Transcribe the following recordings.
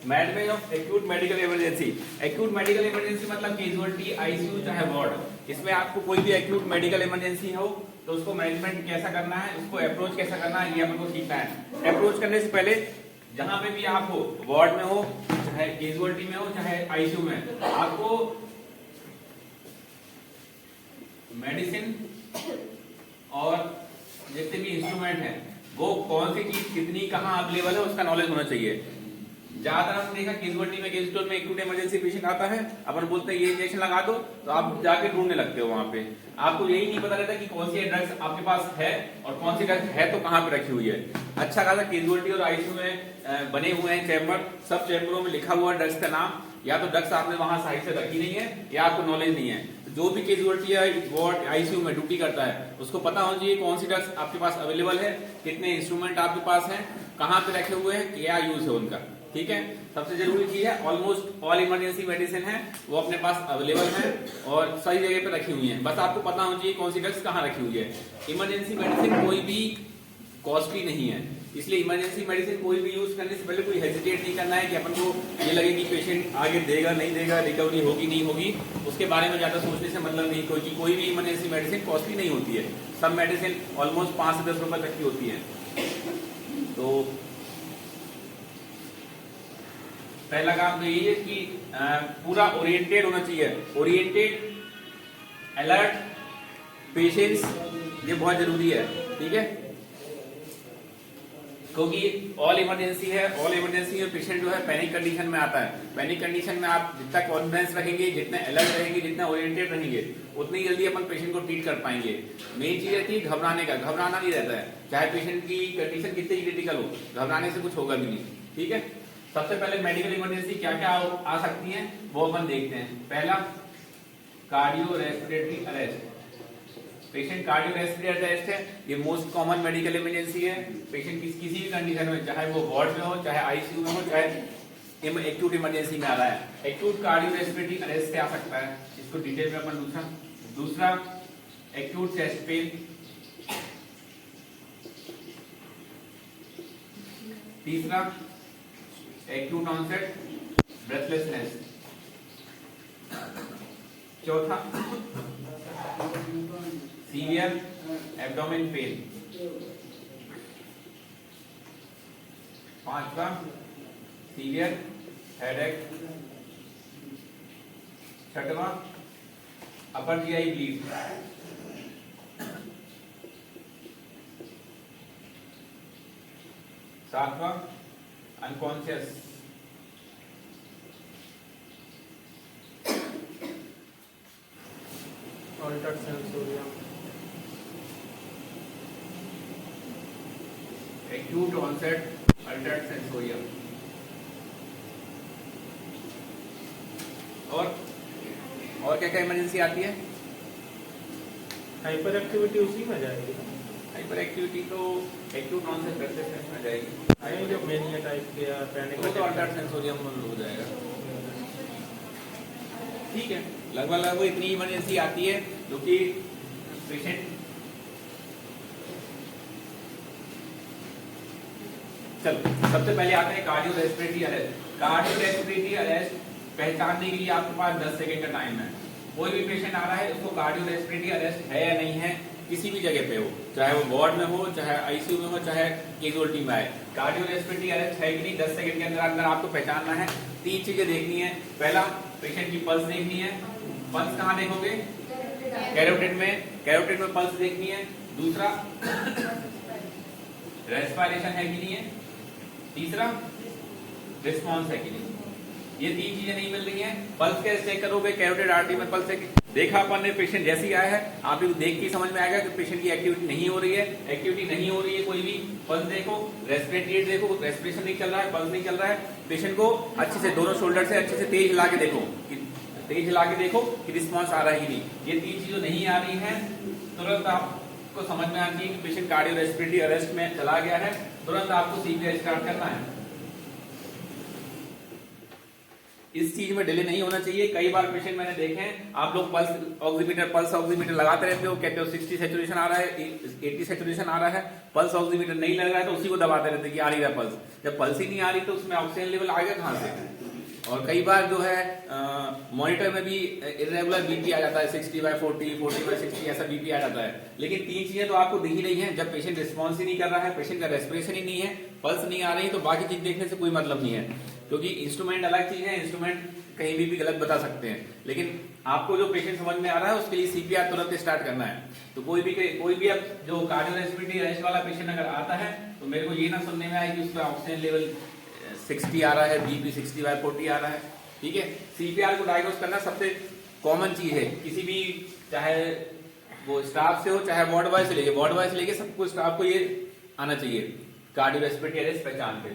Management of acute medical emergency. Acute medical emergency मतलब casualty, ICU चाहे ward, इसमें आपको कोई भी एक्यूट मेडिकल इमरजेंसी हो तो उसको मैनेजमेंट कैसा करना है, उसको अप्रोच कैसा करना है, ये हमको सीखना है। अप्रोच करने से पहले जहां पे भी आप हो, वार्ड में हो, चाहे कैजुअलिटी में हो, चाहे आईसीयू में, आपको मेडिसिन और जितने भी इंस्ट्रूमेंट है वो कौन सी चीज कितनी कहाँ अवेलेबल है उसका नॉलेज होना चाहिए। ज्यादातर हमने देखा कैजुअलिटी में, कैजुअलिटी में एक्यूट इमरजेंसी पेशेंट आता है, अपन बोलते हैं ये इंजेक्शन लगा दो, तो आप जाके ढूंढने लगते हो वहां पे, आपको यही नहीं पता रहता कि कौन सी ड्रग्स आपके पास है और कौन सी ड्रग्स है तो कहाँ पे रखी हुई है। अच्छा खासा कैजुअलिटी और आईसीयू में बने हुए हैं चैम्बर, सब चैम्बरों में लिखा हुआ ड्रग्स का नाम, या तो ड्रग्स आपने वहां सही से रखी नहीं है या आपको नॉलेज नहीं है। जो भी कैजुअलिटी या वार्ड आईसीयू में ड्यूटी करता है उसको पता होना चाहिए कौन सी ड्रग्स आपके पास अवेलेबल है, कितने इंस्ट्रूमेंट आपके पास हैं, कहाँ पे रखे हुए हैं, क्या यूज है उनका। ठीक है, सबसे जरूरी चीज है ऑलमोस्ट ऑल इमरजेंसी मेडिसिन है वो अपने पास अवेलेबल है और सही जगह पे रखी हुई है, बस आपको पता होना चाहिए कौन सी ड्रग्स कहाँ रखी हुई है। इमरजेंसी मेडिसिन कोई भी कॉस्टली नहीं है, इसलिए इमरजेंसी मेडिसिन कोई भी यूज करने से पहले कोई हेजिटेट नहीं करना है कि अपन को ये लगे कि पेशेंट आगे देगा नहीं देगा, रिकवरी होगी नहीं होगी, उसके बारे में ज्यादा सोचने से मतलब नहीं। कोई भी इमरजेंसी मेडिसिन कॉस्टली नहीं होती है, सब मेडिसिन ऑलमोस्ट 5 से 10 रुपए तक की होती है। तो पहला काम तो यही है कि पूरा ओरिएंटेड होना चाहिए, ओरिएंटेड, अलर्ट, पेशेंस, ये बहुत जरूरी है। ठीक है, क्योंकि ऑल इमरजेंसी है, ऑल इमरजेंसी में पेशेंट जो है पैनिक कंडीशन में आता है। पैनिक कंडीशन में आप जितना कॉन्फिडेंस रखेंगे, जितना अलर्ट रहेंगे, जितना ओरिएंटेड रहेंगे, उतनी जल्दी अपन पेशेंट को ट्रीट कर पाएंगे। मेन चीज रहती है घबराने का, घबराना नहीं रहता है, चाहे पेशेंट की कंडीशन कितनी क्रिटिकल हो, घबराने से कुछ होगा भी नहीं। ठीक है, सबसे पहले मेडिकल इमरजेंसी क्या क्या आ सकती है वो अपन देखते हैं। पहला, cardio respiratory arrest. Patient cardio respiratory arrest है, ये मोस्ट कॉमन मेडिकल इमरजेंसी है। पेशेंट किसी भी कंडीशन में, चाहे वो वार्ड में हो, चाहे आईसीयू में हो, चाहे एक्यूट इमरजेंसी में आ रहा है, एक्यूट कार्डियो रेस्पिरेटरी अरेस्ट से आ सकता है। इसको डिटेल में अपन दूसरा एक्यूट चेस्ट पेन, तीसरा एक्यूट ऑनसेट ब्रेथलेसनेस, चौथा सीवियर एब्डोमेन पेन, पांचवा सीवियर हेडेक, छठवां अपर जीआई ब्लीड, सातवां unconscious, altered sensorium, acute onset altered sensorium. और क्या क्या इमरजेंसी आती है? हाइपर एक्टिविटी उसी में जाएगी। हाइपर एक्टिविटी तो एक्यूट ऑनसेट ब्रेथलेसनेस में जाएगी, नहीं जो मेनिया टाइप के या पैनिक वो तो अल्टर्ड सेंसोरियम में हो जाएगा। ठीक है, लगभग इतनी इमरजेंसी आती है जो कि पेशेंट, चलो सबसे पहले आते हैं cardio respiratory arrest. Cardio respiratory arrest पहचानने के लिए आपके पास 10 सेकंड का टाइम है। कोई भी पेशेंट आ रहा है, उसको कार्डियो रेस्पिरेटरी अरेस्ट है या नहीं है, किसी भी जगह पे हो, चाहे वो वार्ड में हो, चाहे आईसीयू में हो, चाहे कैजुअलिटी में आए, कार्डियो रेस्पिरेटरी अरेस्ट है कि नहीं 10 सेकंड के अंदर अंदर आपको पहचानना है। 3 चीजें देखनी है। पहला, पेशेंट की पल्स देखनी है। पल्स कहाँ देखोगे? कैरोटिड में पल्स देखनी है। दूसरा, रेस्पिरेशन है कि नहीं है। तीसरा, रिस्पॉन्स है कि नहीं। ये 3 चीजें नहीं मिल रही हैं, पल्स कैसे चेक करोगे? कैरोटिड आर्टरी में पल्स देखा अपन ने, पेशेंट जैसे ही आया है आप देख के समझ में आएगा कि पेशेंट की एक्टिविटी नहीं हो रही है। एक्टिविटी नहीं हो रही है कोई भी, पल्स देखो, रेस्पिरेटरी रेट देखो, रेस्पिरेशन नहीं चल रहा है, पल्स नहीं चल रहा है, पेशेंट को अच्छे से दोनों शोल्डर से अच्छे से तेज हिला के देखो कि रिस्पॉन्स आ रहा है कि नहीं। ये 3 चीजें नहीं आ रही है, तुरंत आपको समझ में आती है कि पेशेंट कार्डियो रेस्पिरेटरी अरेस्ट में चला गया है, तुरंत आपको सीपीआर स्टार्ट करना है। इस चीज में डिले नहीं होना चाहिए। कई बार पेशेंट मैंने देखे हैं, आप लोग पल्स ऑक्सीमीटर लगाते रहते हो, कहते हो 60 सैचुरेशन आ रहा है, 80 सैचुरेशन आ रहा है, पल्स ऑक्सीमीटर नहीं लग रहा है तो उसी को दबाते रहते कि आ रही है पल्स। जब पल्स ही नहीं आ रही तो उसमें ऑक्सीजन लेवल आएगा कहां से? और कई बार जो है मॉनिटर में भी इरेगुलर बीपी आ जाता है, 60/40, 40/60 ऐसा बीपी आ जाता है। लेकिन तीन चीजें तो आपको दिख ही रही हैं, जब पेशेंट रिस्पॉन्स ही नहीं कर रहा है, पेशेंट का रेस्पिरेशन ही नहीं है, पल्स नहीं आ रही, तो बाकी चीज देखने से कोई मतलब नहीं है, क्योंकि इंस्ट्रूमेंट अलग चीज है, इंस्ट्रूमेंट कहीं भी गलत बता सकते हैं। लेकिन आपको जो पेशेंट समझ में आ रहा है उसके लिए सीपीआर तुरंत स्टार्ट करना है। तो कोई भी अब जो कार्डियोरेस्पिरेटरी अरेस्ट वाला पेशेंट अगर आता है तो मेरे को ये ना सुनने में आए कि उसका ऑक्सीजन लेवल 60 आ रहा है, बीपी 60/40 आ रहा है, ठीक है। सीपीआर को डायग्नोस करना सबसे कॉमन चीज है, किसी भी चाहे वो स्टाफ से हो चाहे वार्ड बॉय से लेके सबको स्टाफ को ये आना चाहिए कार्डियोरेस्पिरेटरी अरेस्ट पहचान पे।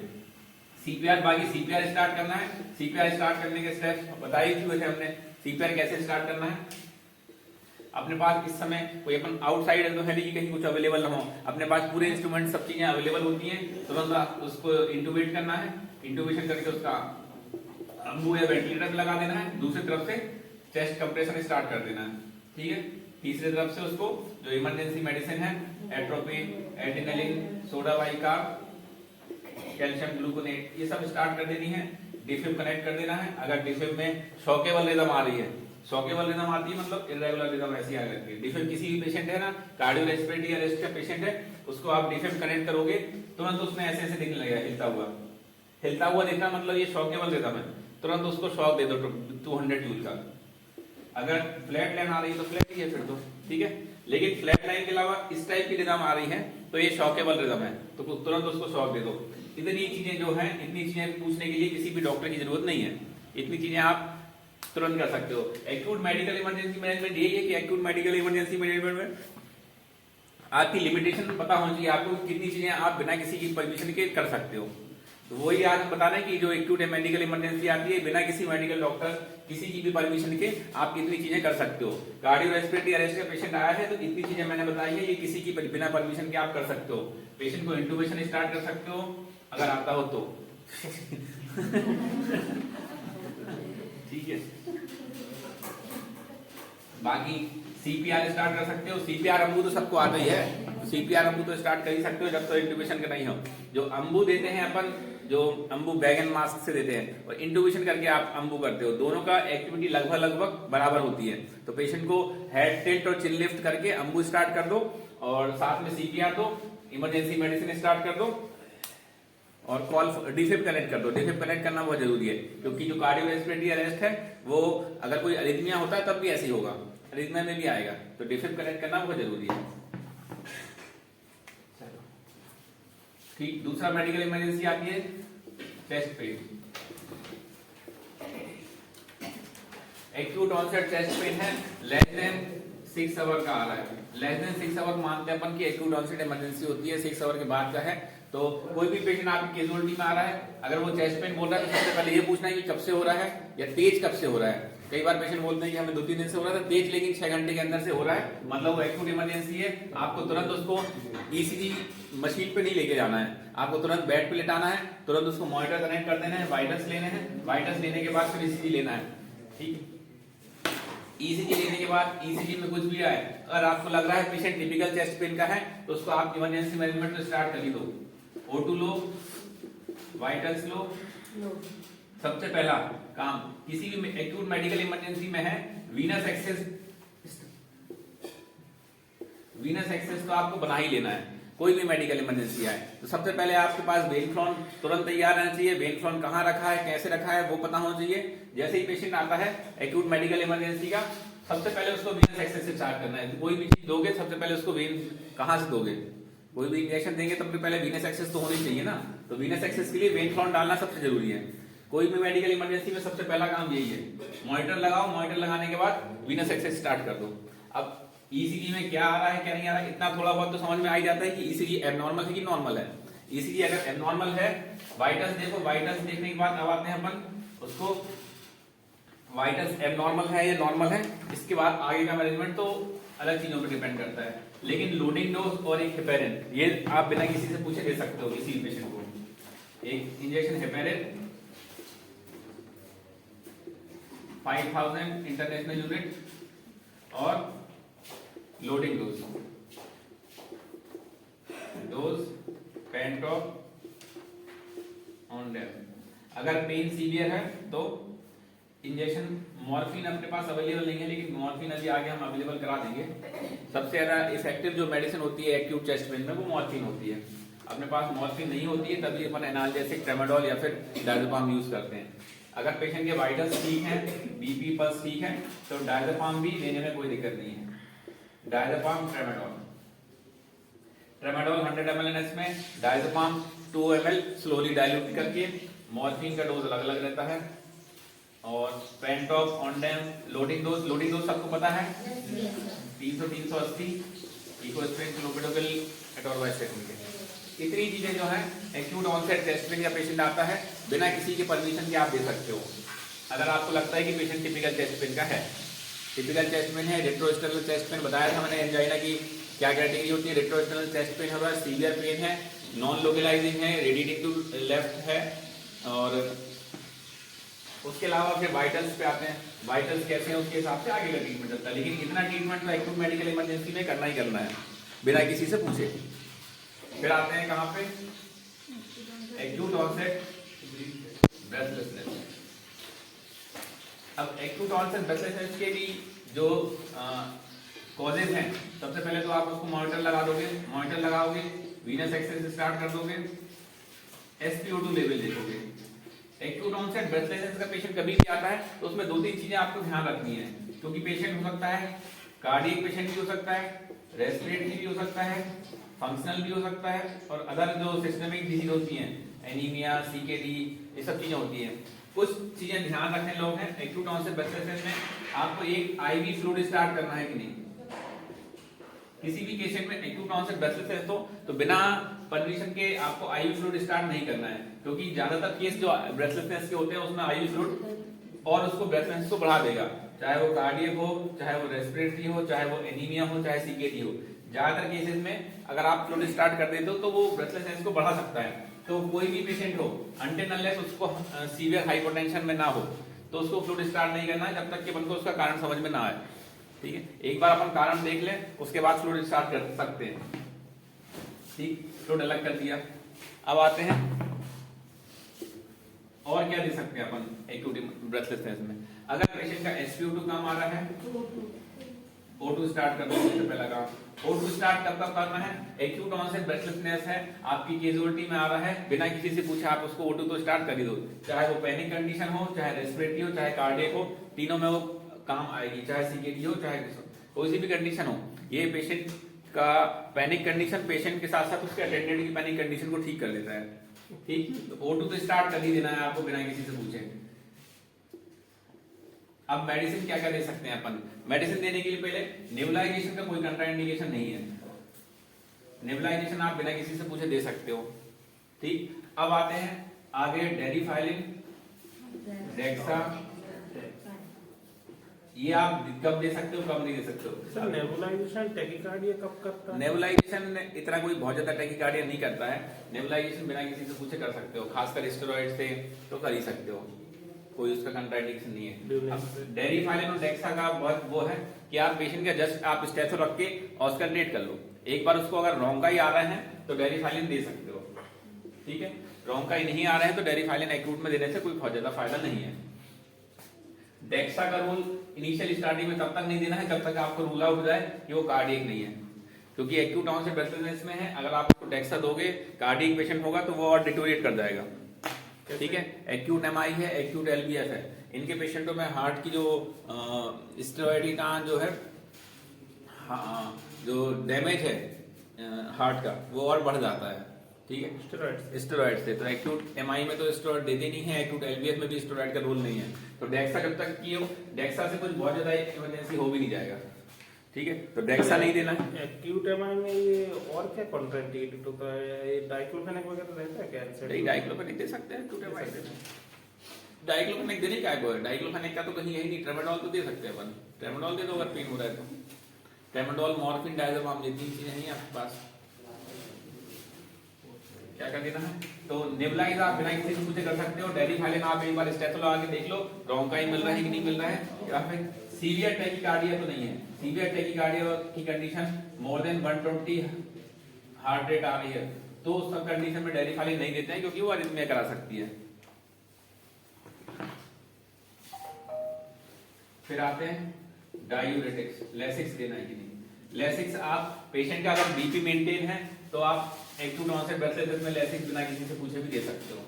सीपीआर, बाकी सीपीआर स्टार्ट करना है। सीपीआर स्टार्ट करने के स्टेप्स बताई हुए थे हमने। सीपीआर कैसे स्टार्ट करना है, अपने पास इस समय कोई अपन आउटसाइड है तो है नहीं कि कहीं कुछ अवेलेबल ना हो, अपने पास पूरे इंस्ट्रूमेंट सब चीजें अवेलेबल होती हैं, तुरंत उसको इंटूबेट करना है। इंटूबेशन करके उसका अम्बू या वेंटिलेटर लगा देना है, दूसरी तरफ से चेस्ट कंप्रेशन स्टार्ट कर देना है, ठीक है। तीसरी तरफ से उसको जो इमरजेंसी मेडिसिन है, atropine, adrenaline, soda bicarb, calcium gluconate, ये सब स्टार्ट कर देनी है। डिफिब कनेक्ट कर देना है। अगर डिफिब में शॉकेबल रिदम आ रही है, शॉकेबल रिदम आती है मतलब इरेगुलर रिदम ऐसी आ लगती है। डिफिब किसी भी पेशेंट है ना, कार्डियोरेस्पिरेटरी अरेस्ट का पेशेंट है, उसको आप डिफिब कनेक्ट करोगे तुरंत उसमें ऐसे ऐसे दिखने लगेगा, हिलता हुआ देखना मतलब ये शॉकेबल रिदम है, तुरंत उसको शॉक दे दो 200 जूल का। अगर फ्लैट लाइन आ रही है तो फ्लैट ही है फिर तो, ठीक है। लेकिन फ्लैट लाइन के अलावा इस टाइप की रिदम आ रही है तो ये शॉकेबल रिदम है, तो तुरंत उसको शॉक दे दो। इतनी चीजें जो हैं, इतनी चीजें पूछने के लिए किसी भी डॉक्टर की जरूरत नहीं है, इतनी चीजें आप तुरंत कर सकते हो। एक्यूट मेडिकल इमरजेंसी मैनेजमेंट यही है कि एक्यूट मेडिकल इमरजेंसी मैनेजमेंट में आपकी लिमिटेशन पता होनी चाहिए, आपको कितनी चीजें आप बिना किसी की परमिशन के कर सकते हो। तो वही आज हम बता रहे हैं कि जो एक्यूट मेडिकल इमरजेंसी आती है, बिना किसी मेडिकल डॉक्टर किसी की भी परमिशन के आप कितनी चीजें कर सकते हो। कार्डियोरेस्पिरेटरी अरेस्ट का पेशेंट आया है तो इतनी चीजें मैंने बताई है, ये किसी की बिना परमिशन के आप कर सकते हो। पेशेंट को इंटूबेशन स्टार्ट कर सकते हो अगर आता हो तो ठीक है। बाकी सीपीआर स्टार्ट कर सकते हो। सीपीआर अम्बू तो सबको आता ही है, सीपीआर अम्बू तो स्टार्ट कर ही सकते हो जब तो इंटूबेशन का नहीं हो। जो अम्बू देते हैं अपन, जो अम्बू बैग एंड मास्क से देते हैं और इंटूबेशन करके आप अम्बू करते हो, दोनों का एक्टिविटी लगभग बराबर होती है। तो पेशेंट को हेड टिल्ट और चिन लिफ्ट करके अम्बू स्टार्ट कर दो और साथ में सीपीआर दो, इमरजेंसी मेडिसिन स्टार्ट कर दो और कॉल डिफिब कनेक्ट कर दो। डिफिब कनेक्ट करना बहुत जरूरी है, क्योंकि जो कार्डियोरेस्पिरेटरी अरेस्ट है वो अगर कोई अरिथमिया होता है तब भी ऐसे ही होगा, अरिथमिया में भी आएगा, तो डिफिब कनेक्ट करना बहुत जरूरी है। ठीक, दूसरा मेडिकल इमरजेंसी आती है chest pain. Acute onset chest pain है, लेस देन 6 आवर का आ रहा है। लेस देन 6 आवर मानते हैं अपन की एक्यूट ऑनसेट इमरजेंसी होती है, 6 आवर के बाद का है। तो कोई भी पेशेंट आपकी कैजुअलिटी में आ रहा है, अगर वो चेस्ट पेन बोल रहा है तो सबसे पहले ये पूछना है कि कब से हो रहा है या तेज कब से हो रहा है। कई बार पेशेंट बोलते हैं कि हमें 2-3 दिन से हो रहा था, तेज लेकिन 6 घंटे के अंदर से हो रहा है, मतलब वो एक्यूट इमरजेंसी है। आपको तुरंत उसको ईसीजी मशीन पे नहीं लेके जाना है, आपको तुरंत बेड पे लेटाना है, तुरंत उसको मॉनिटर कनेक्ट कर देना है, वाइटल्स लेने हैं, वाइटल्स लेने के बाद फिर ईसीजी लेना है, ठीक। ईसीजी लेने के बाद ईसीजी में कुछ भी आए, अगर आपको लग रहा है पेशेंट टिपिकल चेस्ट पेन का है तो उसको आप इमरजेंसी मैनेजमेंट में स्टार्ट कर ही दो। O2 लो, वाइटल्स लो। सबसे पहला काम किसी भी एक्यूट मेडिकल इमरजेंसी में है वीनस एक्सेस तो आपको बना ही लेना है। कोई भी मेडिकल इमरजेंसी आए तो सबसे पहले आपके पास वेन फ्लॉन तुरंत तैयार रहना चाहिए। वेन फ्लॉन कहाँ रखा है, कैसे रखा है, वो पता होना चाहिए। जैसे ही पेशेंट आता है एक्यूट मेडिकल इमरजेंसी का, सबसे पहले उसको वीनस एक्सेस से स्टार्ट करना है। कोई भी चीज दोगे सबसे पहले उसको वेन कहाँ से दोगे, कोई भी इंजेक्शन देंगे तब पहले वीनस एक्सेस तो होनी चाहिए ना, तो वीनस एक्सेस के लिए वेन फ्लॉन डालना सबसे जरूरी है। कोई भी मेडिकल इमरजेंसी में सबसे पहला काम यही है, मॉनिटर लगाओ, मॉनिटर लगाने के बाद वीनस एक्सेस स्टार्ट कर दो। अब ईसीजी में क्या आ रहा है क्या नहीं आ रहा है, इतना थोड़ा बहुत तो समझ में आ ही जाता है कि ईसीजी एबनॉर्मल है कि नॉर्मल है। ईसीजी अगर एबनॉर्मल है, वाइटल्स देखो, वाइटल्स देखने के बाद अब आते हैं अपन उसको, वाइटल्स एबनॉर्मल है या नॉर्मल है, इसके बाद आगे का मैनेजमेंट तो अलग चीजों पर डिपेंड करता है। लेकिन लोडिंग डोज और एक हेपेरिन, ये आप बिना किसी से पूछे दे सकते हो किसी पेशेंट को। एक इंजेक्शन हेपेरिन 5000 इंटरनेशनल यूनिट और loading dose Pantop on dam. अगर पेन सीवियर है तो इंजेक्शन मॉर्फिन अपने पास अवेलेबल नहीं है, लेकिन मॉर्फिन अभी आगे हम अवेलेबल करा देंगे। सबसे ज्यादा इफेक्टिव जो मेडिसिन होती है एक्यूट चेस्ट पेन में वो मॉर्फिन होती है। अपने पास मॉर्फिन नहीं होती है तभी अपन एनाल्जेसिक, ट्रेमाडोल या फिर डायज़ेपाम यूज करते हैं। अगर पेशेंट के वाइटल्स ठीक हैं, बीपी पल्स ठीक है, तो डायज़ेपाम भी लेने में कोई दिक्कत नहीं है। डायज़ेपाम ट्रेमाडोल 100 ml में, डायज़ेपाम 2 ml स्लोली डाइल्यूट करके। मॉर्फिन का डोज अलग अलग रहता है। और Pantop on dam loading dose सबको पता है 300-380 इकोस्प्रिन क्लोपिडोग्राल एटोरवाइसेटिन के। इतनी चीजें जो है एक्यूट ऑनसेट चेस्ट पेन या पेशेंट आता है बिना किसी के परमिशन के आप दे सकते हो। अगर आपको लगता है कि पेशेंट टिपिकल चेस्ट पेन का है, टिपिकल चेस्ट पेन है, रेट्रोस्टर्नल चेस्ट पेन बताया था मैंने एंजाइना की क्या कैटेगरी होती है। रेट्रोस्टर्नल चेस्ट पेन हो रहा है, सीवियर पेन है, नॉन लोकलाइजिंग है, रेडिएटिंग टू लेफ्ट है। और उसके अलावा फिर वाइटल्स पे आते हैं। वाइटल्स कैसे हैं उसके हिसाब से आगे का ट्रीटमेंट चलता है, लेकिन इतना ट्रीटमेंट तो एक्यूट मेडिकल इमरजेंसी में करना ही करना है बिना किसी से पूछे। फिर आते हैं कहाँ पे, एक्यूट ऑनसेट ब्रेथलेसनेस। अब एक्यूट ऑनसेट ब्रेथलेसनेस के भी जो कॉजेज हैं, सबसे पहले तो आप उसको मॉनिटर लगा दोगे, मॉनिटर लगाओगे, वीनस एक्सरसाइज स्टार्ट कर दोगे, SpO2 लेवल देखोगे। एक्यूट ऑनसेट ब्रेथलेसनेस का पेशेंट कभी भी आता है तो उसमें 2-3 चीजें आपको ध्यान रखनी है, क्योंकि पेशेंट हो सकता है कार्डियक पेशेंट भी हो सकता है, रेस्पिरेटरी भी हो सकता है, फंक्शनल भी हो सकता है, और अदर जो सिस्टमिक डिजीज होती हैं, एनीमिया, CKD, ये सब चीजें होती हैं। कुछ चीजें ध्यान रखने लोग हैं एक्यूट ऑनसेट ब्रेथलेसनेस में, आपको एक IV फ्लूइड स्टार्ट करना है कि नहीं। किसी भी पेशेंट में एक्यूट ऑनसेट ब्रेथलेसनेस तो बिना परमिशन के आपको IV फ्लूइड स्टार्ट नहीं करना है, क्योंकि ज्यादातर केस जो ब्रेथलेसनेस के होते हैं उसमें IV फ्लूइड और उसको ब्रेथलेसनेस को बढ़ा देगा, चाहे वो कार्डियक हो, चाहे वो रेस्पिरेटरी हो, चाहे वो एनीमिया हो, चाहे CKD हो। ज्यादातर केसेस में अगर आप फ्लूइड स्टार्ट कर देते हो तो वो ब्रेथलेसनेस को बढ़ा सकता है। तो कोई भी पेशेंट हो, अनटिल अनलेस उसको सीवियर हाइपोटेंशन में ना हो तो उसको फ्लूइड स्टार्ट नहीं करना है जब तक कि अपन को उसका कारण समझ में ना आए। ठीक है, एक बार अपन कारण देख लें उसके बाद फ्लूइड स्टार्ट कर सकते हैं। ठीक, फ्लूइड अलग कर दिया। अब आते हैं और क्या दे सकते हैं अपन एक्यूट ब्रेथलेसनेस में। अगर पेशेंट का SpO2 कम आ रहा है, O2 स्टार्ट कर दो। सबसे पहला काम O2 स्टार्ट कब करना है, एक्यूट ऑनसेट ब्रेथलेसनेस है, आपकी कैजुअलिटी में आ रहा है, बिना किसी से पूछे आप उसको O2 तो स्टार्ट कर ही दो। चाहे वो पैनिक कंडीशन हो, चाहे रेस्पिरेटरी हो, चाहे कार्डियक हो, तीनों में वो काम आएगी, चाहे CKD हो, चाहे कोई सी भी कंडीशन हो। ये पेशेंट का पैनिक कंडीशन पेशेंट के साथ साथ उसके अटेंडेंट की पैनिक कंडीशन को ठीक कर देता है। ठीक, तो O2 तो स्टार्ट कर ही देना है आपको बिना किसी से पूछे। अब मेडिसिन क्या क्या दे सकते हैं अपन। मेडिसिन देने के लिए पहले नेबुलाइजेशन का कोई कंट्राइंडिकेशन नहीं है, नेबुलाइजेशन आप बिना किसी से पूछे दे सकते हो। ठीक, अब आते हैं आगे डेरिफाइलिन, डेक्सा, ये आप कब दे सकते हो कब नहीं दे सकते हो। सर नेबुलाइजेशन टैकीकार्डिया कब करता है? नेबुलाइजेशन इतना कोई बहुत ज्यादा टैकीकार्डिया नहीं करता है। नेबुलाइजेशन बिना किसी से पूछे कर सकते हो, खासकर स्टेरॉइड से तो कर ही सकते हो, कोई उसका कंट्राइंडिकेशन नहीं है। डेरिफाइलिन और डेक्सा का बहुत वो है कि आप पेशेंट का जस्ट आप स्टेथो रख के ऑस्कल्टेट कर लो। एक बार उसको अगर रोंकाई आ रहा है तो डेरिफाइलिन दे सकते हो। ठीक है, रोंकाई नहीं आ रहा है तो डेरिफाइलिन एक्यूट में देने से कोई बहुत ज्यादा फायदा नहीं है। डेक्सा का रोल इनिशियल स्टार्टिंग में तब तक नहीं देना है जब तक आपको रूल आउट हो जाए कि वो कार्डियक नहीं है, क्योंकि एक्यूट ऑनसेट ब्रेथलेसनेस में है, अगर आप डेक्सा दोगे कार्डियक पेशेंट होगा तो वो और डिटोरिएट कर जाएगा। ठीक है, एक्यूट MI है, एक्यूट LBF है, इनके पेशेंटों में हार्ट की जो स्टेरॉइड का जो है जो डैमेज है हार्ट का वो और बढ़ जाता है। ठीक है, स्टेरॉइड से। तो एक्यूट MI में तो स्टेरॉइड देते नहीं है, एक्यूट LBF में भी स्टेरॉइड का रोल नहीं है। तो डेक्सा जब तक की हो, डेक्सा से कुछ बहुत ज्यादा इमरजेंसी हो भी नहीं जाएगा। ठीक है, तो डेक्सा नहीं देना है। एक्यूट MI में ये और क्या कॉन्ट्राइंडिकेटेड होता है, ये डाइक्लोफेनेक वगैरह रहता है क्या? नहीं, डाइक्लोफेनेक दे सकते हैं एक्यूट MI में। डाइक्लोफेनेक देने क्या है, डाइक्लोफेनेक का तो कहीं यही नहीं। ट्रेमाडोल तो दे सकते हैं अपन, ट्रेमाडोल दे दो अगर पेन हो रहा है तो। ट्रेमाडोल, मॉर्फिन, डायज़ेपाम, ये 3 चीजें हैं आपके पास। क्या कर देना है। तो नेबुलाइज आप बिना किसी से पूछे कर सकते हो। डेरिफाइलिन आप एक बार स्टेथो लगा के देख लो ब्रोंकाई मिल रहा है कि नहीं मिल रहा है। या फिर सीवियर टैकीकार्डिया तो नहीं है। सीवियर टैकीकार्डिया की condition more than 120 heart rate आ रही है तो उस सब कंडीशन में डेरिफाइलिन नहीं देते हैं क्योंकि वो अरिथमिया करा सकती है। फिर आते हैं डायूरेटिक्स, लेसिक्स देना है कि नहीं। लेसिक्स आप पेशेंट का अगर बीपी मेंटेन है तो आप एक्यूट ऑनसेट ब्रेथलेस में लेसिक्स बिना किसी से पूछे भी दे सकते हो।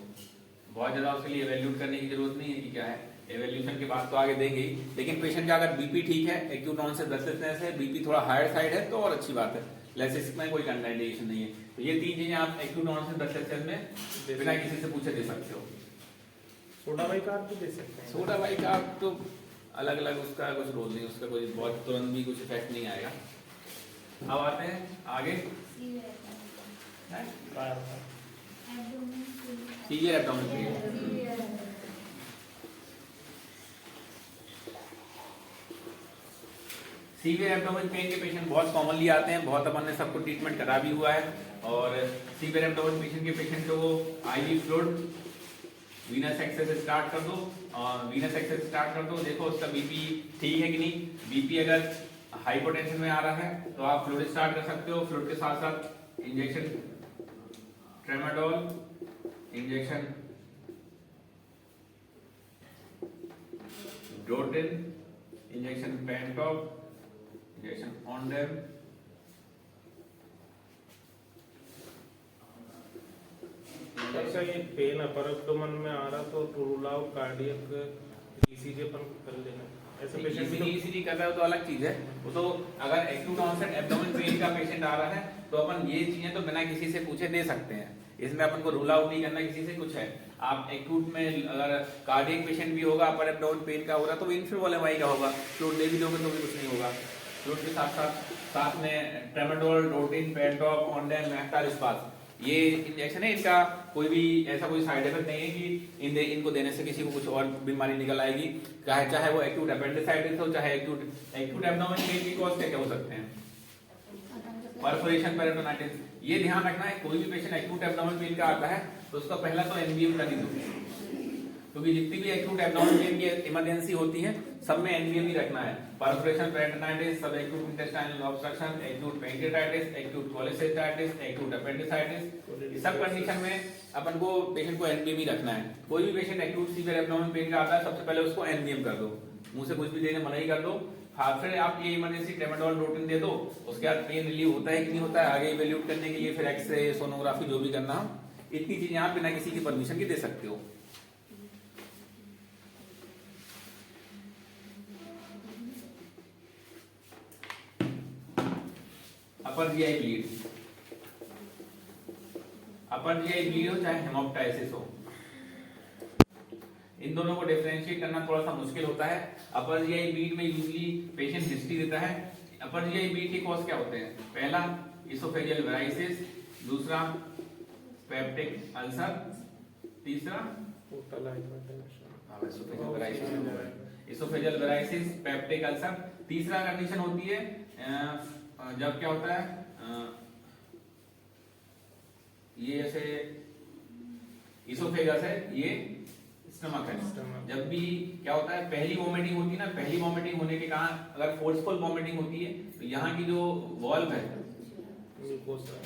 बहुत ज्यादा उसके लिए एवेल्यूट करने की जरूरत नहीं है कि क्या है, एवेल्यूशन के बाद तो आगे देंगे ही। लेकिन पेशेंट का अगर बीपी ठीक है, एक्यूट ऑनसेट ब्रेथलेसनेस है, बीपी थोड़ा हायर साइड है तो और अच्छी बात है, लेसिक्स में कोई कंट्राइंडिकेशन नहीं है। तो ये तीन चीजें आप एक्यूट ऑनसेट ब्रेथलेसनेस में बिना किसी से पूछे दे सकते हो। सोडा बाइकार्ब भी दे सकते हैं। सोडा बाइकार्ब तो अलग अलग उसका कुछ रोल नहीं, उसका कोई बहुत तुरंत भी कुछ इफेक्ट नहीं आएगा। अब आते हैं आगे severe abdominal pain. Severe abdominal pain के पेशेंट बहुत कॉमनली आते हैं, बहुत अपन ने सबको ट्रीटमेंट करा भी हुआ है। और सीवियर एब्डोमिनल पेशेंट के पेशेंट को IV fluid venous access start कर दो, और वीनस एक्सेस स्टार्ट कर दो, देखो उसका बीपी ठीक है कि नहीं। बीपी अगर हाइपोटेंशन में आ रहा है तो आप फ्लूइड स्टार्ट कर सकते हो। फ्लूइड के साथ साथ injection tramadol, injection Drotin, injection Pantop, injection Ondem. अच्छा ये पेन अपर एब्डोमेन में आ रहा तो to rule out cardiac ECG अपन कर लेना। ऐसे पेशेंट भी ईसीजी कर रहा हो तो अलग चीज है। वो तो अगर एक्यूट ऑनसेट एब्डोमेन पेन का पेशेंट आ रहा है तो अपन ये चीजें तो बिना किसी से पूछे दे सकते हैं, इसमें अपन को रूल आउट नहीं करना किसी से कुछ है। आप एक्यूट में अगर कार्डियक पेशेंट भी होगा, अपर एब्डोमेन पेन का हो रहा तो वो इन्फ्लुएंजा वाई का होगा, फ्लूइड दे भी दोगे तो भी कुछ नहीं होगा। फ्लूइड के साथ में ट्रेमाडोल, डोटिन, पेंटॉप, ऑनडेम, मैक्टार इस्पात, ये इंजेक्शन है, इनका कोई भी ऐसा कोई साइड इफेक्ट नहीं है कि इनको देने से किसी को कुछ और बीमारी निकल आएगी। चाहे वो एक्यूट अपेंडिसाइटिस हो, चाहे एक्यूट एब्डोमेन पेन की कॉज क्या हो सकते हैं, परफोरेशन, पेरिटोनाइटिस। ये ध्यान रखना है कोई भी पेशेंट एक्यूट एब्डोमेन पेन का आता है तो उसका पहला तो एनबीएम कर ही दो, क्योंकि जितनी भी एक्यूट एब्डोमेन पेन की इमरजेंसी होती है सब में एनबीएम ही रखना है। परफोरेशन, पेरिटोनाइटिस, सब acute intestinal obstruction, acute pancreatitis, acute cholecystitis, acute appendicitis, सब कंडीशन में अपन को पेशेंट को एनबीएम ही रखना है। कोई भी patient acute severe abdomen pen का आता है सबसे पहले उसको एनबीएम कर दो, मुंह से कुछ भी देने मना ही कर दो। फिर आप ये इमरजेंसी ट्रेमाडोल, डोटिन दे दो, उसके बाद पेन रिलीव होता है कि नहीं होता है आगे इवैल्यूएट करने के लिए फिर एक्सरे, सोनोग्राफी जो भी करना हो, इतनी चीजें आप बिना किसी की परमिशन के दे सकते हो। अपर जीआई ब्लीड, अपर जीआई ब्लीड हो चाहे हेमोप्टाइसिस हो, इन दोनों को डिफरेंशिएट करना थोड़ा सा मुश्किल होता है। अपर जीआई ब्लीड में यूजुअली पेशेंट हिस्ट्री देता है। अपर जीआई ब्लीड के कॉज क्या होते हैं, पहला इसोफेजियल वेराइसिस, दूसरा पेप्टिक अल्सर, तीसरा इसोफेजियल वेराइसिस, पेप्टिक अल्सर। तीसरा कंडीशन होती है जब क्या होता है ये ऐसे इसोफेगस है, ये स्टमक है। जब भी क्या होता है पहली वोमिटिंग होती है ना, पहली वोमिटिंग होने के कारण अगर फोर्सफुल वोमिटिंग होती है तो यहाँ की जो वॉल्व है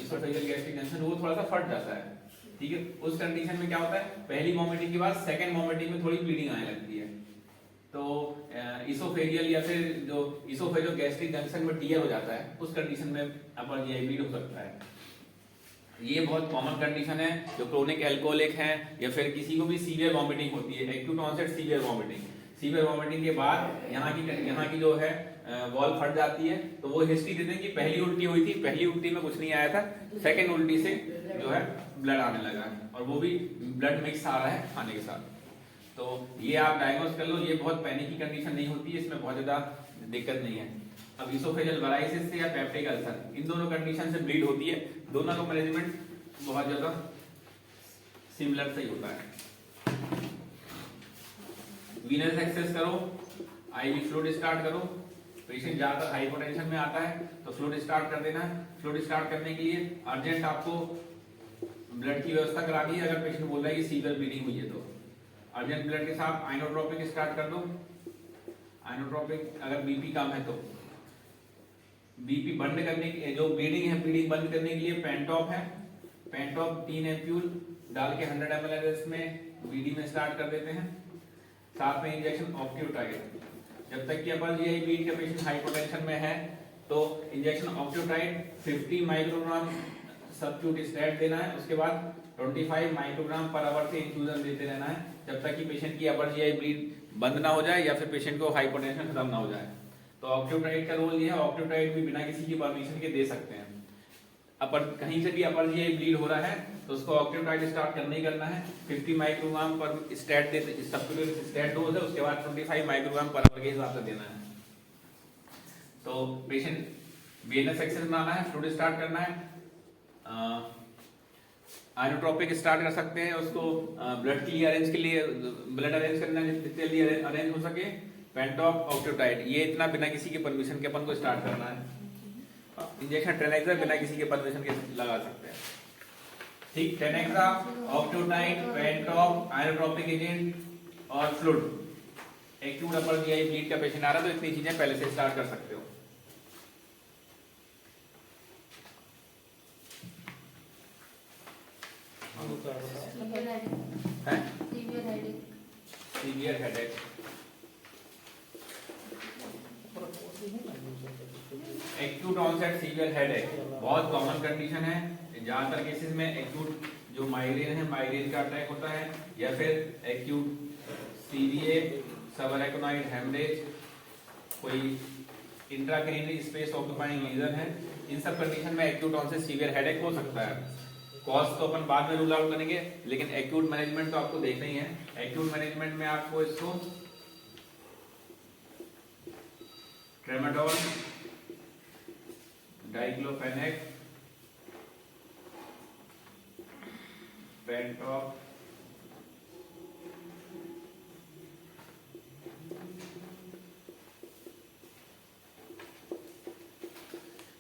इसोफेजियल गैस्ट्रिक जंक्शन वो थोड़ा सा फट जाता है, ठीक है। उस कंडीशन में क्या होता है पहली वोमिटिंग के बाद सेकंड वोमिटिंग में थोड़ी ब्लीडिंग आने लगती है, तो इसोफेजियल या फिर जो इसोफेजियल गैस्ट्रिक जंक्शन में टियर हो जाता है, उस कंडीशन में अपर जीआई ब्लीड हो सकता है। ये बहुत कॉमन कंडीशन है। जो क्रोनिक एल्कोहलिक है या फिर किसी को भी सीवियर वॉमिटिंग होती है, एक्यूट ऑनसेट सीवियर वॉमिटिंग के बाद यहाँ की जो है वॉल फट जाती है, तो वो हिस्ट्री देते हैं कि पहली उल्टी हुई थी, पहली उल्टी में कुछ नहीं आया था, सेकेंड उल्टी से जो है ब्लड आने लगा है और वो भी ब्लड मिक्स आ रहा है खाने के साथ। तो ये आप डायग्नोस कर लो, ये बहुत पैनिक की कंडीशन नहीं होती है, इसमें बहुत ज्यादा दिक्कत नहीं है। अब इसोफेजियल वेराइसिस से या पेप्टिक अल्सर, इन दोनों कंडीशन से ब्लीड होती है, दोनों का मैनेजमेंट बहुत ज्यादा सिमिलर से ही होता है। वीनस एक्सेस करो, आईवी फ्लूइड स्टार्ट करो। पेशेंट ज्यादातर हाइपोटेंशन में आता है तो फ्लूइड स्टार्ट कर देना है। फ्लूइड स्टार्ट करने के लिए अर्जेंट आपको ब्लड की व्यवस्था करा दी अगर पेशेंट बोल रहा है कि सीवियर ब्लीडिंग हुई है तो अर्जेंट ब्लड के साथ आइनोट्रोपिक स्टार्ट कर दो। आइनोट्रोपिक अगर बीपी कम है तो बीपी बंद करने के जो ब्लीडिंग है ब्लीडिंग बंद करने के लिए पेंटॉप है, पेंटॉप 3 एम्प्यूल डाल के 100 ml में बीडी में स्टार्ट कर देते हैं। साथ में इंजेक्शन ऑक्यूटाइड, जब तक कि अपर जीआई ब्लीड का पेशेंट हाइपोटेंशन में है तो इंजेक्शन ऑक्यूटाइड 50 माइक्रोग्राम सबक्यूट स्टेट देना है। उसके बाद 25 माइक्रोग्राम पर आवर से इन्फ्यूजन देते रहना है जब तक कि पेशेंट की अपर जीआई ब्लीड बंद ना हो जाए या फिर पेशेंट को हाइपोटेंशन खत्म ना हो जाए। तो ऑक्यूटाइड का रोल ये है, ऑक्यूटाइड भी बिना किसी की परमिशन के दे सकते हैं। अपर कहीं से भी अपर जीआई ब्लीड हो रहा है तो उसको ऑक्यूटाइड स्टार्ट करना ही करना है। 50 माइक्रोग्राम पर स्टेट देते सबक्यूट स्टेट डोज है, उसके बाद 25 माइक्रोग्राम पर आवर के हिसाब से देना है। तो पेशेंट वेनस एक्सेस बनाना है, फ्लूइड स्टार्ट करना है, आइनोट्रोपिक स्टार्ट कर सकते हैं, उसको ब्लड के लिए अरेंज के लिए ब्लड अरेंज करना है जितने लिए अरेंज हो सके, पेंटॉप ऑक्यूटाइड ये इतना बिना किसी के परमिशन के अपन को स्टार्ट करना है। इंजेक्शन ट्रेनेक्सा बिना किसी के परमिशन के लगा सकते हैं। ठीक, ट्रेनेक्सा, ऑक्यूटाइड, पेंटॉप, आइनोट्रोपिक एजेंट और फ्लूइड। एक्यूट अपर जीआई ब्लीड का पेशेंट आ रहा है तो इतनी चीजें पहले से स्टार्ट कर सकते हो। Severe headache acute onset severe headache बहुत कॉमन कंडीशन है। ज्यादातर केसेस में एक्यूट जो माइग्रेन है माइग्रेन का अटैक होता है या फिर एक्यूट सीवीए सबअरेक्नोइड हेमरेज, कोई इंट्राक्रेनियल स्पेस ऑक्यूपाइंग लीजन है। इन सब कंडीशन में एक्यूट ऑनसेट सीवियर हेडेक हो सकता है। कॉज तो अपन बाद में रूल आउट करेंगे लेकिन एक्यूट मैनेजमेंट तो आपको देखना ही है। एक्यूट मैनेजमेंट में आपको इसको ट्रेमाडोल, डाइक्लोफेनेक, पेंटॉप,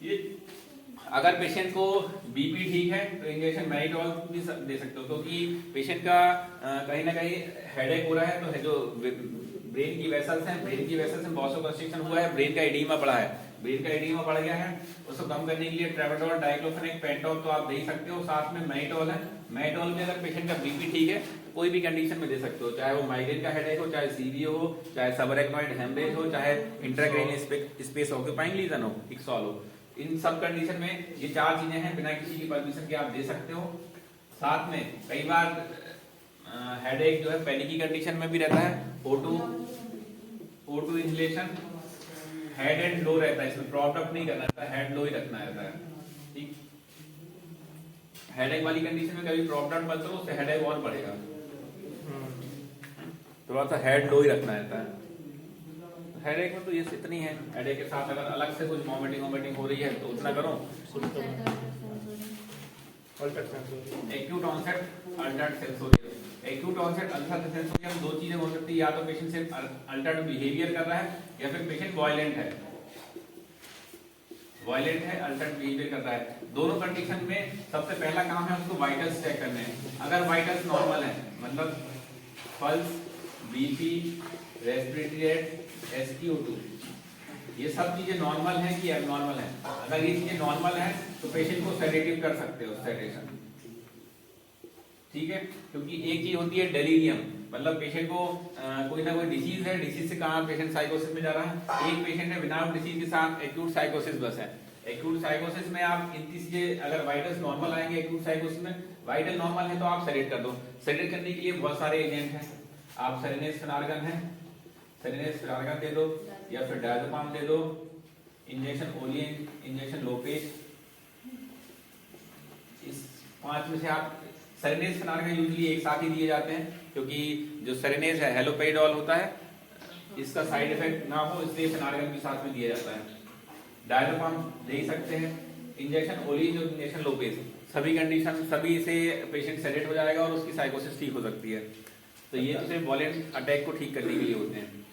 ये अगर पेशेंट को बीपी ठीक है तो इंजेक्शन मैरिटॉल भी दे सकते हो क्योंकि पेशेंट का कहीं ना कहीं हेडेक हो रहा है तो जो ब्रेन की वेसल्स हैं ब्रेन की वेसल्स में वासोकंस्ट्रिक्शन हुआ है, ब्रेन का एडीमा बढ़ा है, ब्रेन का एडीमा बढ़ गया है, उसको कम करने के लिए ट्रेमाडोल, डाइक्लोफेनेक, पेंटॉप तो आप दे ही सकते हो। साथ में मैरिटॉल है, मैरिटॉल में अगर पेशेंट का बीपी ठीक है कोई भी कंडीशन में दे सकते हो, चाहे वो माइग्रेन का हेडेक हो, चाहे सीवीओ हो, चाहे सबअरेक्नोइड हेमरेज हो, चाहे इंट्राक्रेनियल स्पेस ऑक्यूपाइंग लीजन हो, इक्सॉल हो। इन सब कंडीशन में ये चार चीजें हैं बिना किसी की परमिशन के आप दे सकते हो। साथ में कई बार हेडेक जो है पैनिक की कंडीशन में भी रहता है, O2 inhalation, head and low रहता है, इसमें प्रॉप अप नहीं करना रहता, हेड लो ही रखना रहता है। ठीक, हेडेक वाली कंडीशन में कभी प्रॉप अप मत करो, उससे हेडेक और बढ़ेगा, थोड़ा सा हेड लो ही रखना रहता है। हेडेक में तो ये इतनी है, हेडेक के साथ अगर अलग से कुछ वॉमिटिंग हो रही है तो उतना करो। Acute onset altered sensorial, acute onset altered sensorial दो चीजें हो सकती है, या तो पेशेंट सिर्फ अल्टर्ड बिहेवियर कर रहा है या फिर पेशेंट वायलेंट है, अल्टर्ड बिहेवियर कर रहा है। दोनों कंडीशन में सबसे पहला काम है उसको वाइटल्स चेक करने हैं। अगर वाइटल्स नॉर्मल है मतलब pulse, BP, respiratory rate, SpO2 ये सब चीजें नॉर्मल है कि एबनॉर्मल है, अगर ये चीजें नॉर्मल है तो पेशेंट को सेडेटिव कर सकते हो, सेडेशन। ठीक है, क्योंकि एक चीज होती है डेलीरियम, मतलब पेशेंट को कोई ना कोई डिसीज है, डिसीज से कहां पेशेंट साइकोसिस में जा रहा है। एक पेशेंट है विदाउट डिसीज के साथ एक्यूट साइकोसिस बस है। एक्यूट साइकोसिस में आप इन चीजें अगर वाइटल्स नॉर्मल आएंगे एक्यूट साइकोसिस में, वाइटल नॉर्मल है तो आप सेडेट कर दो। सेडेट करने के लिए बहुत सारे एजेंट हैं, आप सेरेनेस फेनार्गन है, सेरेनेस फेनार्गन दे दो या फिर डायज़ेपाम दे दो, इंजेक्शन ओलियन, इंजेक्शन लोपेज, इस पांच में से आप सेरेनेस फेनार्गन यूजुअली एक साथ ही दिए जाते हैं क्योंकि जो सेरेनेस है हेलोपेरिडोल होता है, इसका साइड इफेक्ट ना हो इसलिए फेनार्गन भी साथ में दिया जाता है। डायज़ेपाम दे ही सकते हैं, इंजेक्शन ओलियन और इंजेक्शन लोपेज, सभी कंडीशन सभी से पेशेंट सेडेट हो जाएगा और उसकी साइकोसिस ठीक हो सकती है। तो ये तो सिर्फ वॉलेंट अटैक को ठीक करने के लिए होते हैं।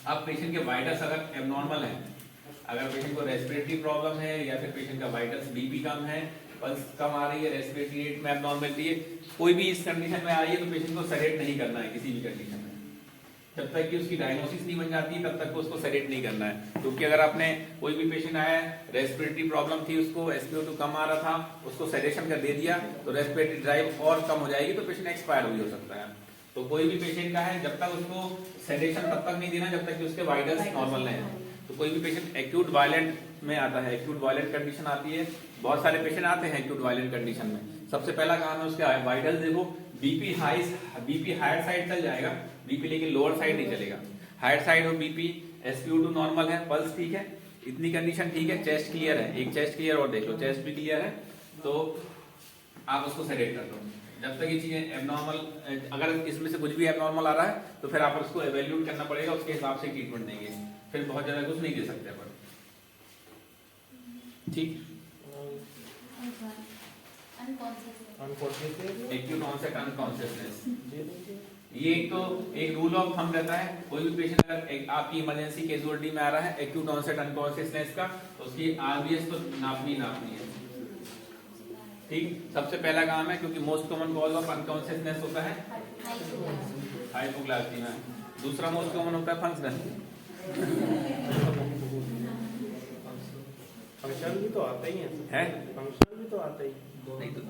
अब पेशेंट के वाइटल्स अगर एबनॉर्मल है, अगर पेशेंट को रेस्पिरेटरी प्रॉब्लम है या फिर पेशेंट का वाइटल्स बीपी कम है पल्स कम आ रही है, रेस्पिरेटरी रेट में एबनॉर्मलिटी है, कोई भी इस कंडीशन में आई है तो पेशेंट को सेडेट नहीं करना है किसी भी कंडीशन में। जब तक कि उसकी डायग्नोसिस नहीं बन जाती तब तक उसको सेडेट नहीं करना है। क्योंकि अगर आपने कोई भी पेशेंट आया है, रेस्पिरेटरी प्रॉब्लम थी, उसको SpO2 कम आ रहा था, उसको सेडेशन कर दे दिया तो रेस्पिरेटरी ड्राइव और कम हो जाएगी, तो पेशेंट एक्सपायर भी हो सकता है। तो कोई भी पेशेंट का है, जब तक उसको सेडेशन तब तक नहीं देना जब तक कि उसके वाइटल्स नॉर्मल नहीं है। तो कोई भी पेशेंट एक्यूट वायलेंट में आता है, एक्यूट वायलेंट कंडीशन आती है, बहुत सारे पेशेंट आते हैं एक्यूट वायलेंट कंडीशन में। सबसे पहला काम है उसके वाइटल्स देखो, बीपी हायर साइड चल जाएगा, बीपी लेकिन लोअर साइड नहीं चलेगा, हायर साइड और बीपी, SpO2 नॉर्मल है, पल्स ठीक है, इतनी कंडीशन ठीक है, चेस्ट क्लियर है, एक चेस्ट क्लियर और देख लो, चेस्ट भी क्लियर है, तो आप उसको सेडेट कर दो। जब तक ये चीजें एबनॉर्मल, अगर इसमें से कुछ भी एबनॉर्मल आ रहा है तो फिर आप उसको एवेल्यूट करना पड़ेगा, उसके हिसाब से ट्रीटमेंट देंगे, फिर बहुत ज्यादा कुछ नहीं दे सकते अपन। ठीक, एक्यूट ऑनसेट अनकॉन्शियसनेस, ये एक रूल ऑफ थंब रहता है, कोई भी पेशेंट अगर आपकी इमरजेंसी कैजुअलिटी में आ रहा है एक्यूट ऑनसेट अनकॉन्शियसनेस का, तो उसकी RBS तो नापनी है। ठीक, सबसे पहला काम है, क्योंकि most common cause of unconsciousness होता है हाइपोग्लाइसीमिया, दूसरा मोस्ट कॉमन होता है फंक्शनल। फंक्शन भी तो आता ही है, फंक्शन भी तो आता ही नहीं तो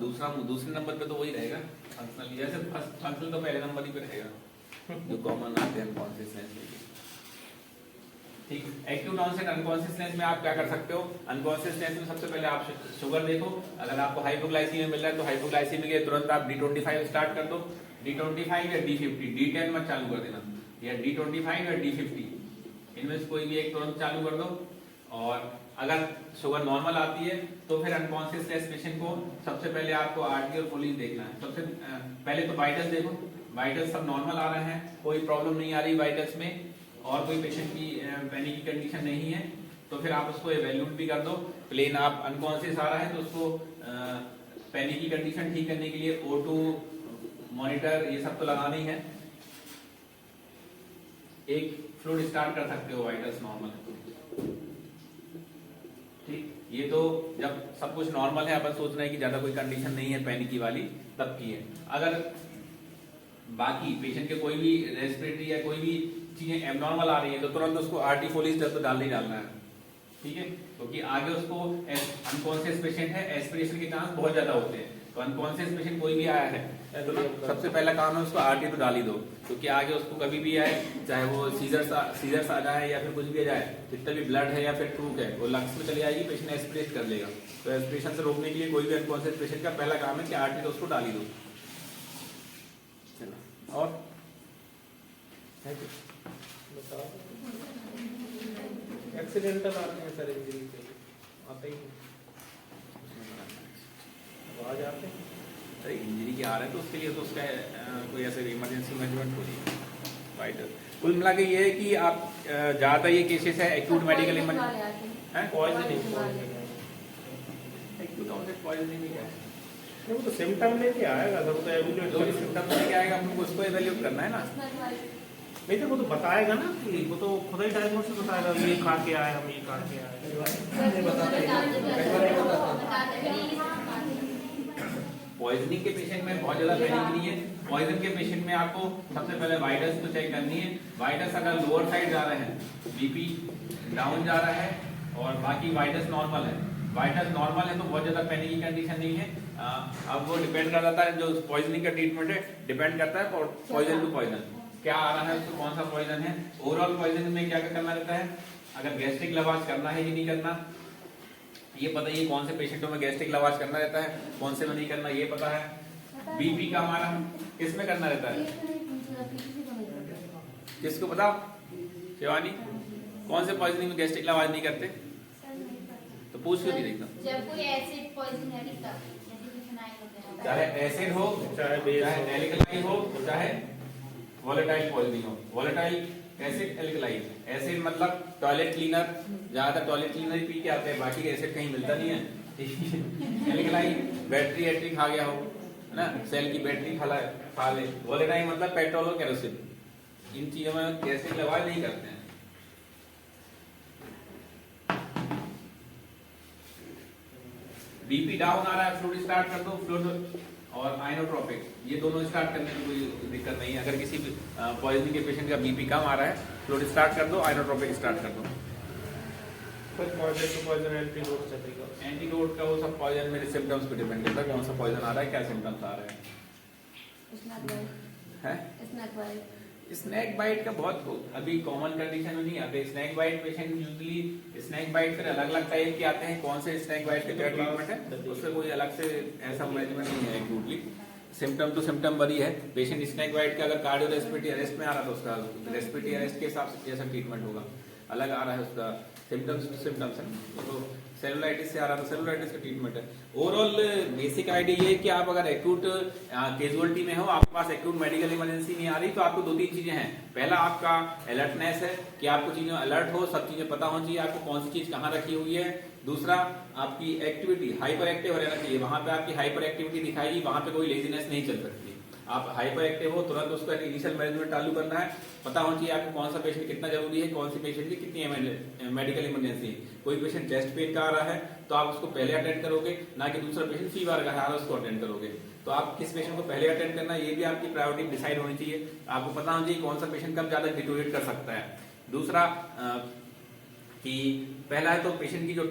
दूसरे नंबर पे तो वही रहेगा फंक्शनल, जैसे फंक्शनल तो पहले नंबर ही पे रहेगा जो कॉमन आते हैं अनकॉन्शियसनेस में। ठीक, एक्यूट ऑनसेट अनकॉन्शियसनेस में आप क्या कर सकते हो, अनकॉन्शियसनेस में सबसे पहले आप शुगर देखो, अगर आपको हाइपोग्लाइसीमिया मिल रहा है तो हाइपोग्लाइसीमिया के तुरंत आप D25 स्टार्ट कर दो, D25 या D50, D10 मत चालू कर देना, या D25 या D50, इनमें से कोई भी एक तुरंत चालू कर दो। और अगर शुगर नॉर्मल आती है तो फिर अनकॉन्शियसनेस पेशेंट को सबसे पहले आपको आरटी और फोलिन देखना है। सबसे पहले तो वाइटल्स देखो, वाइटल्स सब नॉर्मल आ रहे हैं, कोई प्रॉब्लम नहीं आ रही वाइटल्स में, और कोई पेशेंट की पैनिक की कंडीशन नहीं है, तो फिर आप उसको एवेल्यूट भी कर दो। प्लेन आप अनकॉन्शियस आ रहा है तो उसको पैनिक की कंडीशन ठीक करने के लिए O2 मॉनिटर ये सब तो लगाना ही है, एक फ्लूइड स्टार्ट कर सकते हो वाइटल्स नॉर्मल है। ठीक, ये तो जब सब कुछ नॉर्मल है, अपन सोच रहे हैं कि ज्यादा कोई कंडीशन नहीं है पैनिकी वाली, तब की है। अगर बाकी पेशेंट के कोई भी रेस्पिरेटरी या कोई भी चीजें एबनॉर्मल आ रही है तो तुरंत उसको आरटी फोलिस तो डालना ही डालना है। ठीक है, क्योंकि आगे उसको अनकॉन्शियस पेशेंट है, एस्पिरेशन के चांस बहुत ज्यादा होते हैं, तो अनकॉन्शियस पेशेंट कोई भी आया है तो ना सबसे पहला काम है उसको आरटी तो डाल ही दो, क्योंकि आगे उसको कभी भी आए, चाहे वो सीजर्स आ जाए या फिर कुछ भी आ जाए, जितना भी ब्लड है या फिर ट्रूक है वो लंग्स में चली आएगी, पेशेंट एस्पिरेट कर लेगा। तो एस्पिरेशन से रोकने के लिए कोई भी अनकॉन्शियस पेशेंट का पहला काम है कि आरटी तो उसको डाल ही दो। और एक्सीडेंटल आते हैं सर, इंजरी के आते ही आवाज आते हैं, अरे इंजरी के आ रहे हैं तो उसके लिए तो उसका कोई ऐसे इमरजेंसी मैनेजमेंट हो रही है वाइटल। कुल मिला के ये है कि आप ज्यादा ये केसेस है acute medical emergency, poisoning acute onset poisoning में क्या है, वो तो सिम्टम लेके आएगा, सब तो एवेल्यूएट जो भी सिम्टम लेके आएगा हमको उसको एवेल्यूएट करना है ना। नहीं तो वो तो बताएगा ना, कि वो तो खुद ही डायग्नोसिस बताएगा, ये खा के आए, हम ये खा के आए। पॉइजनिंग के पेशेंट में बहुत ज्यादा पैनिक नहीं है। पॉइजन के पेशेंट में आपको सबसे पहले वाइटल्स तो चेक करनी है। वाइटल्स अगर लोअर साइड जा रहे हैं, बीपी डाउन जा रहा है और बाकी वाइटल्स नॉर्मल है, वाइटल्स नॉर्मल है तो बहुत ज्यादा पैनिक की कंडीशन नहीं है। अब वो डिपेंड कर जाता है, जो पॉइजनिंग का ट्रीटमेंट है डिपेंड करता है पॉइजन टू पॉइजन क्या आ रहा है, उसको कौन सा पॉइजन है। ओवरऑल पॉइजन में क्या क्या करना रहता है, अगर गैस्ट्रिक लवाज करना है कि नहीं करना ये पता ही है, कौन से पेशेंटों में गैस्ट्रिक लवाज करना रहता है, कौन से में नहीं करना ये पता है। बीपी का हमारा किसमें करना रहता है, किसको बताओ शिवानी, कौन से पॉइजनिंग में गैस्ट्रिक लवाज नहीं करते, तो पूछ क्यों नहीं देखता। जब कोई एसिड पॉइजन है नहीं, चाहे एसिड हो, चाहे एल्कलाइन हो, चाहे वोलेटाइल पॉइजनिंग हो। वोलेटाइल एसिड एल्कलाइन, एसिड मतलब टॉयलेट क्लीनर, ज्यादातर टॉयलेट क्लीनर ही पी के आते हैं, बाकी एसिड कहीं मिलता नहीं है। एल्कलाइन बैटरी एट्री खा गया हो, है ना, सेल की बैटरी खा ले। वोलेटाइल मतलब पेट्रोल और केरोसिन, इन चीजों में गैस्ट्रिक लवाज नहीं करते हैं। बीपी डाउन आ रहा है, फ्लूइड स्टार्ट कर दो, फ्लूइड और आइनोट्रोपिक, ये दोनों स्टार्ट करने में कोई दिक्कत नहीं है। अगर किसी पॉइजनिंग के पेशेंट का बीपी कम आ रहा है, फ्लूइड स्टार्ट कर दो, आइनोट्रोपिक स्टार्ट कर दो। फिर पॉइजन टू पॉइजन एंटीडोट चलेगा। एंटीडोट का वो सब पॉइजन मेरे सिम्टम्स पे डिपेंड करता है, कौन सा पॉइजन आ रहा है, क्या सिम्टम्स आ रहे हैं। स्नैक बाइट का बहुत अभी कॉमन कंडीशन में नहीं आते। Snake bite patient usually snake bite फिर अलग अलग टाइप के आते हैं, कौन से स्नैक बाइट का क्या ट्रीटमेंट है उससे कोई अलग से ऐसा मैनेजमेंट नहीं है। एक्यूटली सिम्टम टू सिम्टम बड़ी है। पेशेंट स्नैक बाइट का अगर कार्डियो रेस्पिरेटरी अरेस्ट में आ रहा है तो उसका रेस्पिरेटरी अरेस्ट के हिसाब से जैसा ट्रीटमेंट होगा, अलग आ रहा है उसका सिम्टम्स टू सिम्टम्स है। तो सेलुलाइटिस से आ रहा है तो सेलुलाइटिस का ट्रीटमेंट है। ओवरऑल बेसिक आइडिया ये है कि आप अगर एक्यूट कैजुअलिटी में हो, आपके पास एक्यूट मेडिकल इमरजेंसी नहीं आ रही, तो आपको दो तीन चीजें हैं। पहला आपका अलर्टनेस है कि आपको चीजें अलर्ट हो, सब चीजें पता होनी चाहिए आपको कौन सी चीज कहाँ रखी हुई है। दूसरा आपकी एक्टिविटी हाइपर एक्टिव रहना चाहिए, वहां पे आपकी हाइपर एक्टिविटी दिखाएगी, वहां पे कोई लेजीनेस नहीं चल सकती। आप हाइपर एक्टिव हो तुरंत उसका इनिशियल मैनेजमेंट चालू करना है, पता होना चाहिए आपको कौन सा पेशेंट कितना जरूरी है, कौन सी पेशेंट की कितनी मेडिकल इमरजेंसी है। कोई पेशेंट चेस्ट पेन का आ रहा है तो आप उसको पहले अटेंड करोगे, ना कि दूसरा पेशेंट फीवर का आ रहा है उसको अटेंड करोगे। तो आप किस पेशेंट को पहले अटेंड करना है ये भी आपकी प्रायोरिटी डिसाइड होनी चाहिए। आपको पता होना चाहिए कौन सा पेशेंट कब ज्यादा डिटोरेट कर सकता है। दूसरा कि पहला है तो पेशेंट की जो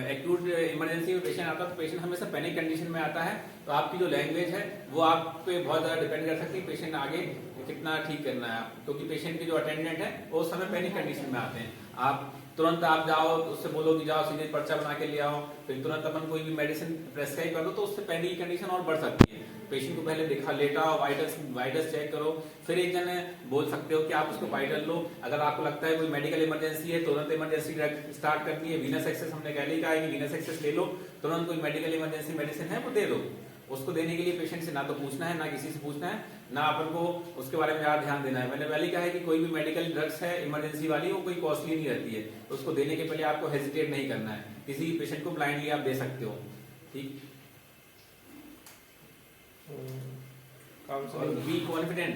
एक्यूट इमरजेंसी में पेशेंट आता है तो पेशेंट हमेशा पैनिक कंडीशन में आता है, तो आपकी जो लैंग्वेज है वो आप पे बहुत ज्यादा डिपेंड कर सकती है पेशेंट आगे कितना ठीक करना है। क्योंकि पेशेंट के जो अटेंडेंट है वो उस समय पैनिक कंडीशन में आते हैं। आप तुरंत आप जाओ उससे बोलो कि जाओ सीधे पर्चा बना के ले आओ, फिर तुरंत अपन कोई भी मेडिसिन प्रेस्क्राइब कर दो तो उससे पैनिक कंडीशन और बढ़ सकती है। पेशेंट को पहले दिखा लेटाओ, वाइटल्स चेक करो, फिर एक जन बोल सकते हो कि आप उसको वाइटल लो। अगर आपको लगता है कोई मेडिकल इमरजेंसी है तुरंत इमरजेंसी ड्रग स्टार्ट करनी है। वीनस एक्सेस हमने पहले ही कहा है कि वीनस एक्सेस ले लो, तुरंत कोई मेडिकल इमरजेंसी मेडिसिन है वो दे दो। उसको देने के लिए पेशेंट से ना तो पूछना है, ना किसी से पूछना है, ना अपन को उसके बारे में ज्यादा ध्यान देना है। मैंने पहले कहा है कि कोई भी मेडिकल ड्रग्स है इमरजेंसी वाली वो कोई कॉस्टली नहीं रहती है, तो उसको देने के पहले आपको हेजिटेट नहीं करना है। किसी पेशेंट को ब्लाइंडली आप दे सकते हो, ठीक। और बी कॉन्फिडेंट।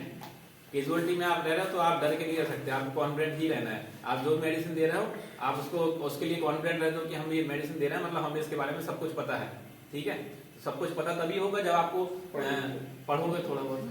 कैजुअलिटी में आप रह रहे हो तो आप डर के नहीं रह सकते, आपको कॉन्फिडेंट ही रहना है। आप जो मेडिसिन दे रहे हो आप उसको उसके लिए कॉन्फिडेंट रहते हो कि हम ये मेडिसिन दे रहे हैं, मतलब हमें इसके बारे में सब कुछ पता है, ठीक है। सब कुछ पता तभी होगा जब आपको पढ़ोगे थोड़ा बहुत